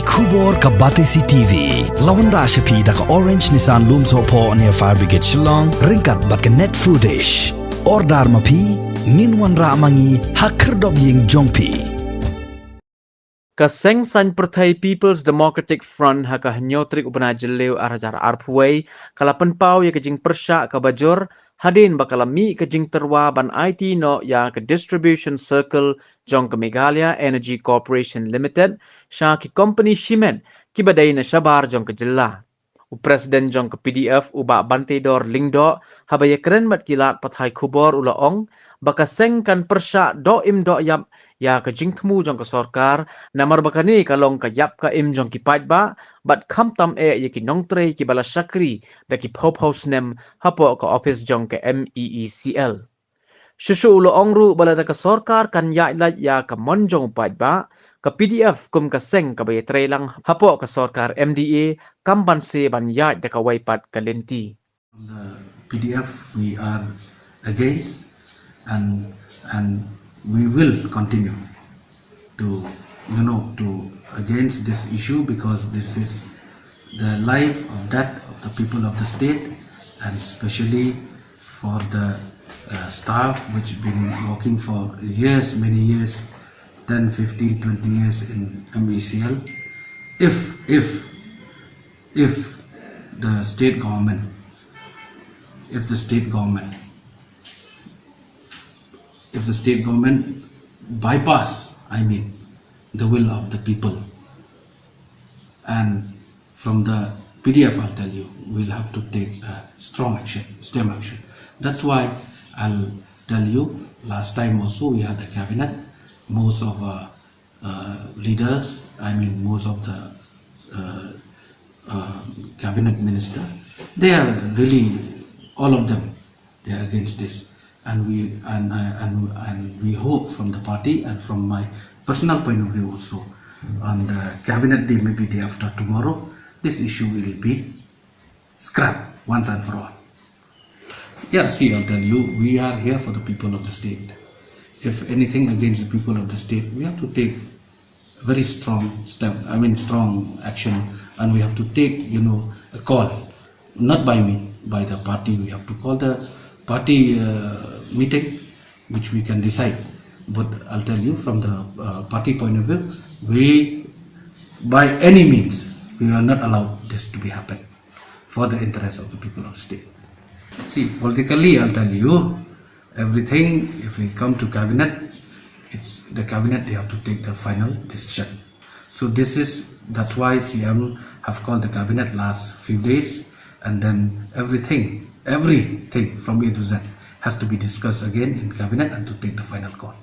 Kubor ka Batesi TV. Lawan Rashapi da ka Orange Nissan Loom Sopo near Fire Brigade Shillong. Ringkat bat ka net foodish. Ordar mapi. Minwan ra mangi hakerdog ying jongpi. Kaseng San Perthai People's Democratic Front haka hanyotrik upana jelew arajar AIWAI kalapan pau ya kejing PYRSHAH ka bajor hadin bakalami kejing terwa ban IT no ya ke distribution circle JONG ke Meghalaya Energy Corporation Limited sya ki company Shimen ki badai na syabar JONG ke JYLLA. Presiden JONG ke PDF uba bantedor lingdo habaya keren mat kilat pathai kubor ulaong bakaseng kan PYRSHAH do im do yap ya ka jingtmu jong ka SORKAR namar bakani kalong ka yap ka im jong ki pait ba bat kham tam ye ki nongtre ki bala sakri da ki pop house nem hapo ka office jong ka MeECL shushu ulo ongru bala da ka SORKAR kan ya ila ya ka monjong pait ba ka PDF kum ka seng ka bay lang hapo ka SORKAR MDA kamban se ban ya da ka waipat ka lenti. The PDF we are against and we will continue to against this issue because this is the life or death of the people of the state, and especially for the staff which been working for years, many years, 10, 15, 20 years in MeECL. If the state government bypass, the will of the people, and from the PDF, I'll tell you, we'll have to take strong action, STEM action. That's why I'll tell you, last time also we had a cabinet, most of leaders, most of the cabinet minister, they are really, all of them, they are against this, and we hope from the party and from my personal point of view also, on the cabinet day, maybe day after tomorrow, this issue will be scrapped once and for all. Yeah, see, I'll tell you, we are here for the people of the state. If anything against the people of the state, we have to take very strong step, strong action, and we have to take, a call, not by me, by the party. We have to call the party meeting, which we can decide. But I'll tell you, from the party point of view, we, by any means, we are not allowed this to be happen for the interest of the people of the state. See, politically, I'll tell you, everything, if we come to cabinet, it's the cabinet, they have to take the final decision. So that's why CM have called the cabinet last few days, and then everything from A to Z has to be discussed again in cabinet and to take the final call.